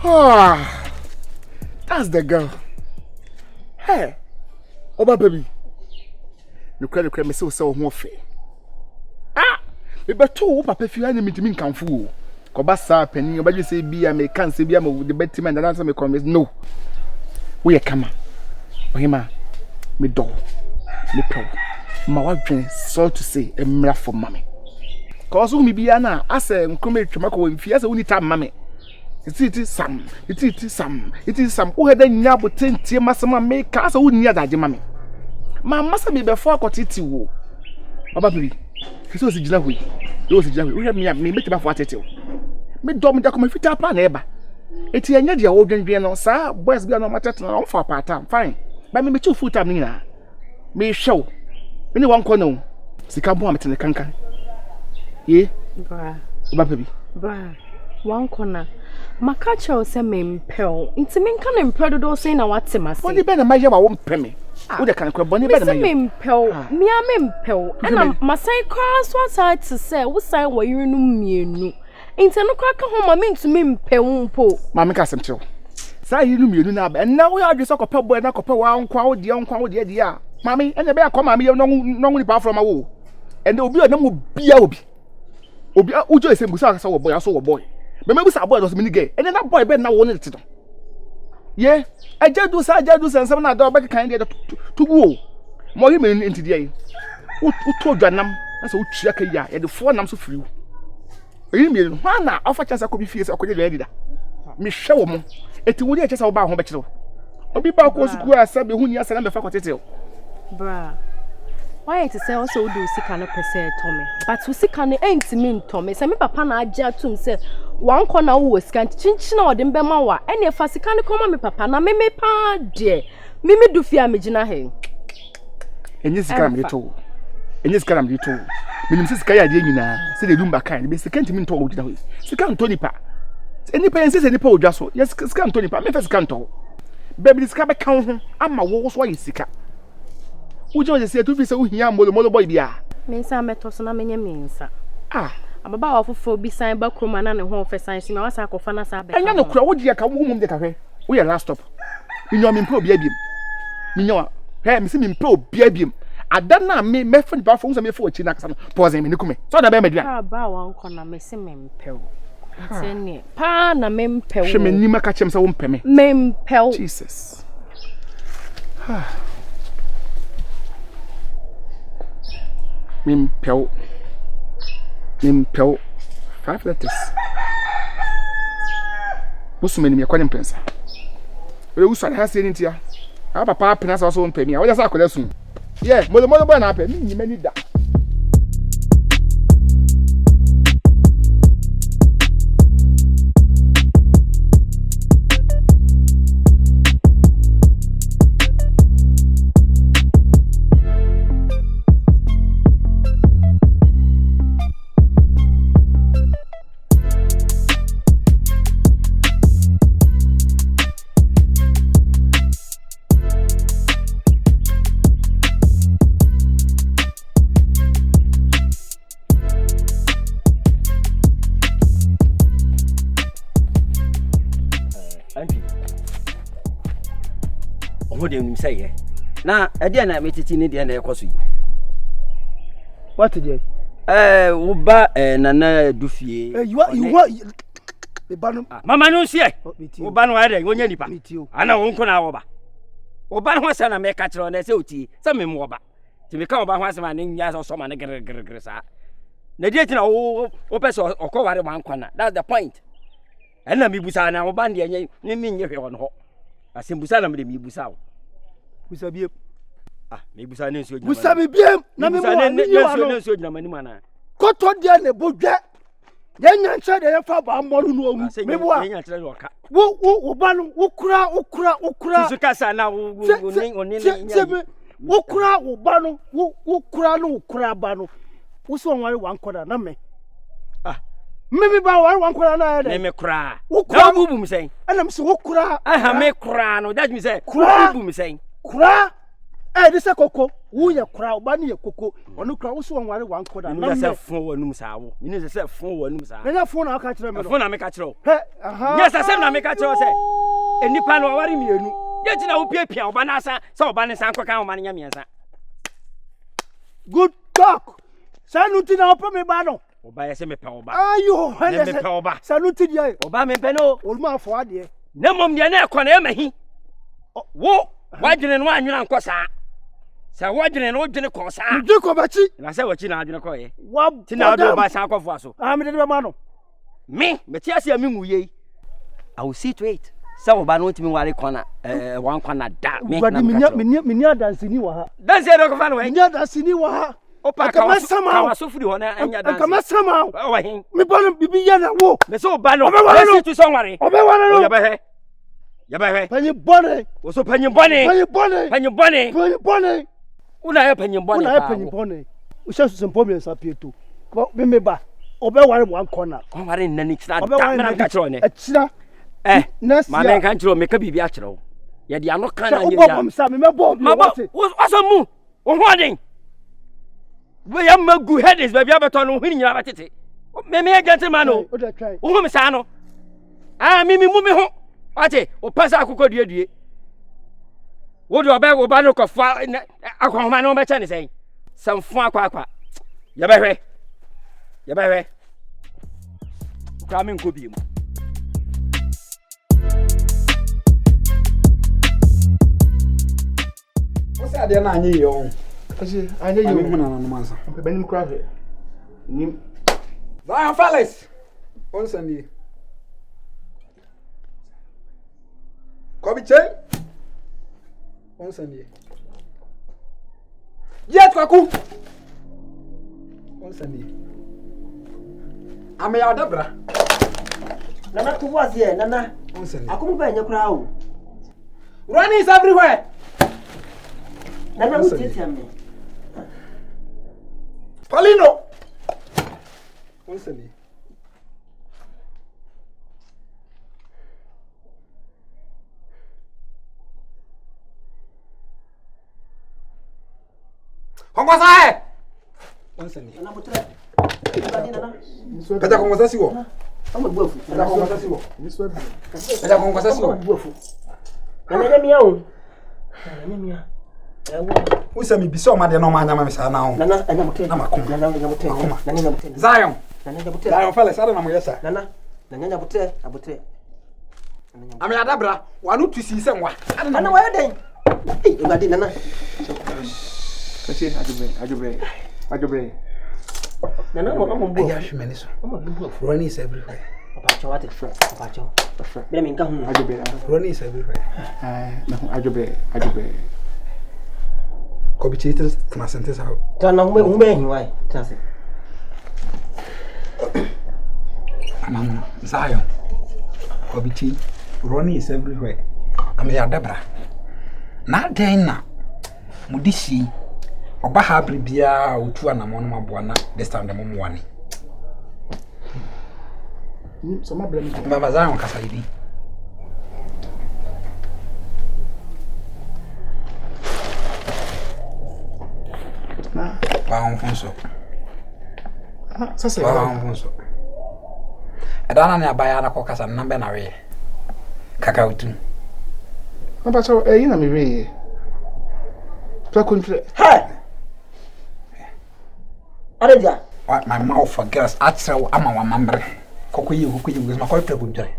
Ah, that's the girl. Hey, Oba baby. No credit me so more fair. Ah, we better papa if you any meet me can fool. Kobasa penny, but you say be I may can't say be I'm with the better man and answer me comments. No, we are come. Ohima, me do, me pro. My wife drink so to say a mirror for mommy. Cause who me be ana, I say, come to Mako if he has only time, mammy. It is some. Who had a nyabo 10 tear massama make cast who near that, mammy. My master me before I got it to woo. Baby, he was a jelly. Those jelly, we have me make him for it. Me dom da come fit up neighbor. It is a old and sir, boys be no matter on for part time. Fine. But me 2 full time nina. Me show. Anyone corner. Sika Mohammed in the cancan. Ye, Bra, baby. Bra, one corner. Makacha was a main pill. It's a main can impel those saying I want to my Bonnie Ben, my yawa won't pay me. Who the can call Bonnie Ben? Main pill, me a main pill. And I'm my side cross what I to say, what side were you no. Into no crack home, I mean to mean pill. Mamma Cassim. Say you knew now, and now we are just a couple boy and a couple one crowd, the young crowd, the idea. Mammy, and the bear come, me no apart from a wall. And there will be a no be Ujo is a Musa, saw a boy, I saw a boy. But maybe some boy was mini gay, and then that boy Ben now wanted to. Yeah, I just do some other back kind to go. More women into the air. Who told Janam, and so check a year, and the 4 numbers of free. You mean, one offer chance I could be fierce or could you ready that? Miss Shawmo, it would just about home bachelor. Or be back was who I said, who near San faculty. Bra. Why to say also do Sikano per se, Tommy? But to Sikano ain't mean Tommy. Some papa na jar to himself. One corner was can't chinch no dem bemawa. Any of us can come me papa na me pa dear. Mimi do fear me jina he. And yes, come little. And yes, come little. Minim Siskaya Dina, say the room back kind, be second to me told you. Sikan Tony Pa. Any parents any po just so. Yes, Scan Tony Pa, Memphis Canto. Baby, this cabin count. I'm my walls why is Sika. Who just say to be so here, Molo boy, dear. Means I met us on a many means. Ah, I'm about for beside Backroom and home for science. I was a cofana sabe. And no crowd, dear, come home the cafe. We are last stop. You know, I'm in pro baby. You know, hey, Miss him in pro baby. I don't know, me, my friend, but from some before Chinax, pausing in the come. So the baby, bow one corner, missing me pill. Pa na mem pill. She may never catch him so pay me. Mem pill. Jesus. Mem pill. 5 letters. What's many me according pensa? We also has seen it here. Our papa penance also won't pay me. I just have to soon. Yeah, mother boy na pay me many da. Say, now, I didn't meet it in the end of the What did Uba and Nana Dufie. You want the banner? Mamma, no, see, Uban, when you meet you. I know Uncle Oba. Uban was an American on SOT, some more back. To become about once my name, yes, or some gressa. The dating opus or cover one corner. That's the point. And let me Busana Obandi and mean you on home. I say Busana made me Busao. Busabi. Me Busana, Busabi bien. Na mani mana. Koto dia ne bodwa. Yan nyancha de fa ba moru no mu. Me bo a. Wo ba no wo kura. Susu kasa na wo wo kura wo ba no wo kura ba no. Wo so wanware wan koda na me. Me ba wan koda na ya de. Me kura. Na bubu mi sen. Ana me se wo kura. Aha me kura no. That me say. Kura bubu mi sen. Kura. This a koko. wo ye kura oba ne ye koko onu kura wo so wanware wankoda na se fon wanum sa wo me ne se fon wanum sa na fon na aka kire me fon na me ka kire o he aha yes asem na me ka kire o se enipa no ware mienu ye ti na wo piapia oba na asa se oba ne san koka oba ne nya miensa good talk sanuti na opa me ba no oba ye se me pe oba ayo me pe oba sanuti dia oba me pe no oluma afo ade na mom dia na ekọ na emahi wo wadwene no anwena nkọ saa sa wadwene no dwene kọ saa dwene kọ bachi na se wachi na adwene kọ ye wa ti na do ba san kọfo aso me de ba no me ti ase ami nguye I will see to it sa oba no ntimi ware kona wan kona da me na me adansini wa ha danse do ko fa no we me adansini wa ha opa ka waso fudi ho na anya danse ka masama wa hin me bono bibi ya na wo me so oba no me see to so ware oba no ya ba he panyi bone wo so panyi bone una ya panyi bone o sha so sempo me sa pieto me ba oba ware wan kona o ware nani kira da me ka kiro ne akira ma me kan kiro me ka bibi a kiro ya di ano kan na nya ya o sa me bo waso mu o ho den we ya magu headings ba bia beto no hini nyina batete me gentleman o wo me sa no mi mu me ho ate o pasa akoko due wo do oba no kofa akwahoma no be chane sen samfo akwa ya behwe kwa me nkobi mu o se ade na anyi yo kasi anye yo mu na no mansa benim kra he nim Zion Fellas on Sunday Kobiche on Sunday Jet kwaku on Sunday Ame ya dabra Nana to was here nana on Sunday akumu ba nya kura o Running is everywhere Nana mu tete me Paulino on Sunday Kongosa on Sunday nana mutre nana Peta kongosa siwo Amo bofu Peta kongosa siwo Peta kongosa siwo bofu Nana mi o Nana mi a ewo Usa mi biso ma de no ma nyama me sa na ho Nana anya mutre na makom Nana anya mutre Nana anya mutre Zion Nana anya mutre Zion Fellas ada na mo yesa Nana anya mutre abutre Ame adabra wanu tusi se nwa Nana wa den Eh ngadi nana kasi ajobre Nana mo amo bofu ya hwemani so Amo bofu Running is everywhere Papa cho what friend Papa cho Bele mi nka hu ajobre Running is everywhere na ajobre Kobiche it na sentence how Tana hu be hin wai tase Anam Zion Kobiche running is everywhere Ame adabra na den na mudisi oba ha bibia otu anamo no maboa na this time the mom wane so ma blame Mama Zion kasa ibi na ba fonso sase ba fonso edana ne abaya na kokasa na be na we kaka otu na ba so na me we to kunfre Hey Areja my mouth for girls atrew ama wa mambre kokoyi ma ko pre kunjere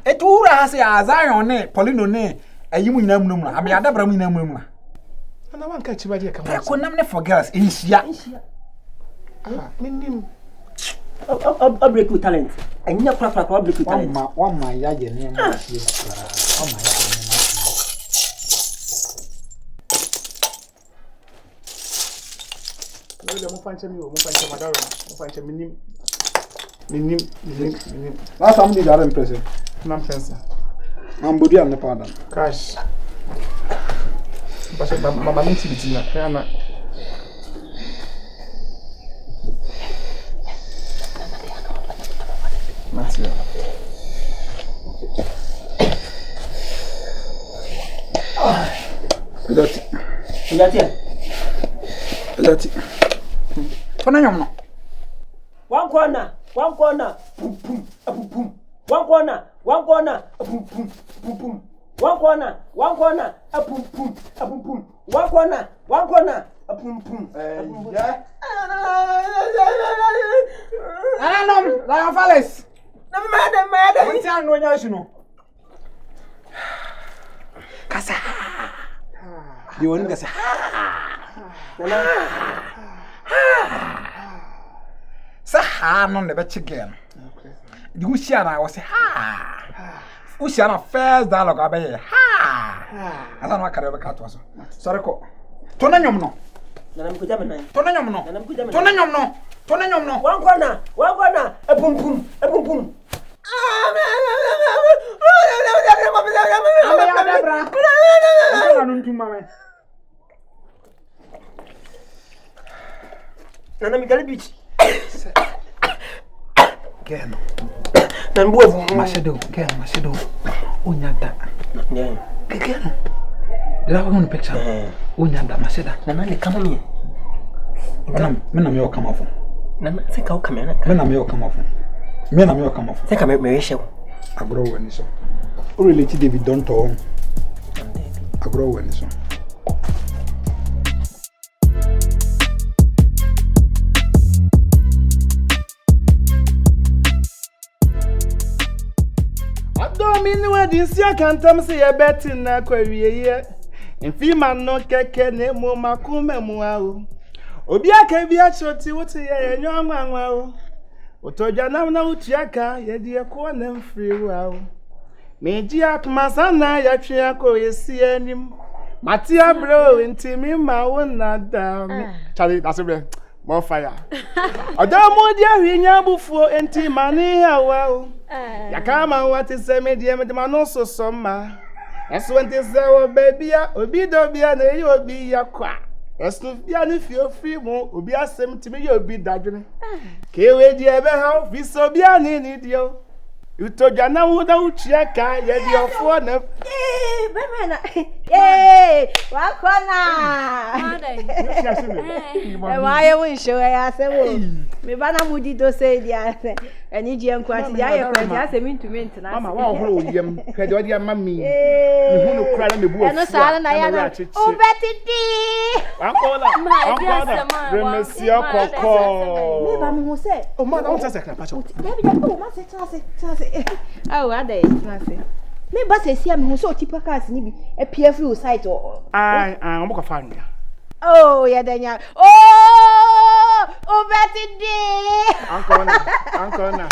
etura hase ya Zion ne Paulino ne ayimu nyina munum na ame adabra mu nyina munum na na wan ka chiba de ka pre ko nam ne for girls inhia minim a break with talent anya kra break with talent wa ma ya je ne ma sie wa ma ya mo fanche madaro mo fanche minim last time did that impressive na fancy am body am ne powder cash parce que mama minti bitina kana merci Good. Zati. Tona nyom no. One corner, boom boom, boom boom. One corner, boom boom, boom boom. One corner, boom boom, boom boom. One corner, boom boom. Yeah. Anom, Lion Palace. Madam. What's your no nyashino? Kasa. You want kasa? Sa no nebe chicken. The Usiana was ha. Usiana first dialogue abaye ha. Asa no akare be cat was. Sorry ko. Tona nyom no. Nanam ko jam nan. Tona nyom no. Tona nyom no. One corner, boom boom, boom boom. Nanam gali beach. Ken. Nan bovu Mashedo. Unyada. Yeah. Ken. Did I want a picture? Unyada Maseda. Nanani come on here. Mena me come off. Nan se ka o come na. Mena me come off. Mena me come off. Se ka me show. Agro when so. O relate David don't to. Agro when so. Adomini we this year can tell me say you bet na kwawie ye. Mfi man no keke na mu makume mu awo. Obi aka bi a choti wote ye enyo anwanwa o. Otoja na utiaka ye de ko na mfiri wo. Meji atuma sana ya twe akọ yesi anim. Matia bro ntimi ma wona da. Charlie that's it. More fire. Odomo dia hwinya bufuo enti mane hawa o. Ya kama wati se medie medema no so soma. Eso enti se wo babia obi do bia na yi obi yakwa. Eso bia ne fio free mo obi asem timi ye obi dadwene. Kewe di ebe ha fi so bia ni dio. Utoja na wuda uchia ka ye di ofo na. Bemena. Wakona. Why won show ya se wo. Me bana mudi do say dia se. Eni je nkwati dia ye kwati ase mintumenti na. Mama wa horo yem. Kwede odi ama mi. Mi hu no kra na me bu ofu. Eno sala na ya na. Obetiti. Ankola. Remesi akoko. Me ba mi hu se. O ma na won se kra pa cho. David o ma se chance. Oh, ade, chance. Me ba se sia me hu so tipa cars ni bi e pia free site o. O mo ka fa ndia. Oh, ya danya. Oh, obetiti. Anko na.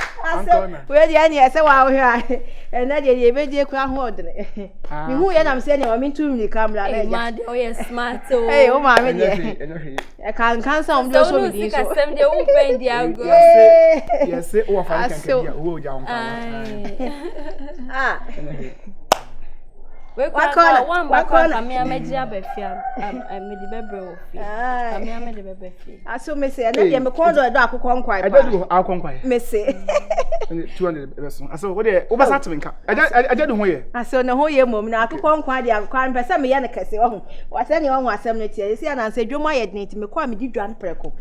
We di ani ese wa hwe a. Na de be di ekura ho odene. Me hu ya na me se ne wa me tu mi camera na ya. Ma oh yes smart o. Hey, o ma me de. E kan some do so mi so. So sem de u pen di ago. Yes, o fa kan kan dia o ja on Ah. We kwa one me ameji abefia me di bebre ofi me ame de bebefia aso me say na me kon do akokọ nkwai pa do akokọ nkwai me say 200 beso aso wo de wo basa twenka aja do ho ye aso ne ho ye mom na akokọ nkwai de akokọ pese me ye ne kese wo ho wase ne wo asem no tie se na se dwoma ye de me kwa me di dwan preko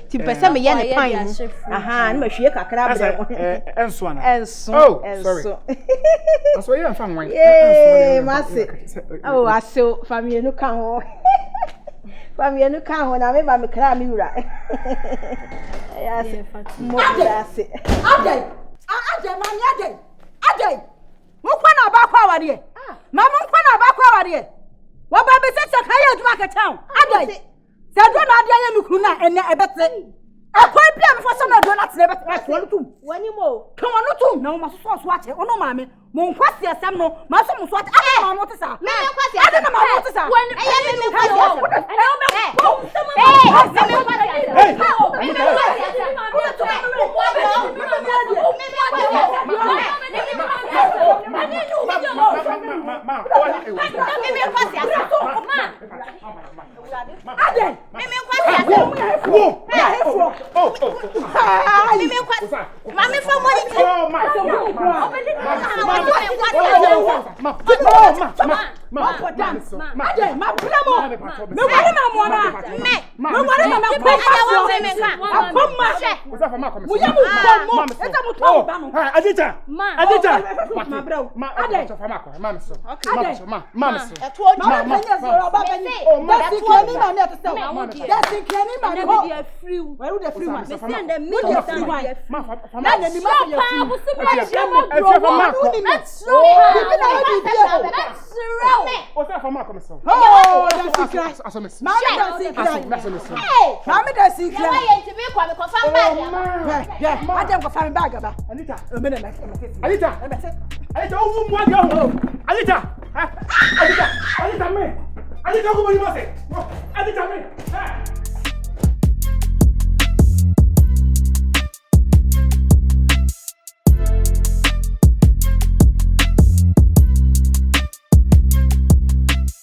ti pese me ye ne pan aha na me hwie kakra bre enso ana enso aso ye fa nwan Masi. Oh, aso family no kan ho. Family no kan ho na me ba me kra me wura. Ya se mo ya se. Ade ma ni ade. Ade. Mo kwa na ba kwa ware. Ma mo kwa na ba kwa ware. Wo ba be se kan ya aduma ka town. Ade. Se do na ade ya me kunu na ene ebete. Akwai bia me fo so na do na tene ebete. Wonu tum. Wani mo. Kan wonu tum na mo so ache. Ono ma me. Mo nkwasi asem no ma so mo so ate ade ma mo tesa me nkwasi asem ade na ma mo tesa eye me nkwasi asem ene o me Ma for dance. Ade, ma plamo. Me wale ma mona. Me wale ma ko fa. Akoma. Oza fa ma come. Mu ya mu ko mo. Eta mu to ba no. Adita. Ma bro. Ade. Fa ma ko. Ma so. Ma so. Ma penya so ba penya. That's the ma me to say. That's the ma me dey free. Where would the free man? Me say the me dey free one. Ma fa ma ni ma say you free. That's true. That's true. Oza fa ma come so. Oh, that's secret. Ma me dey secret. Why you to me kwa me confirm bag? Yeah. I dem go find bag ba. Anita. Me dey Anita. Anita, owu mu adi o. Anita. Anita me. Anita, go body mo say. Anita me.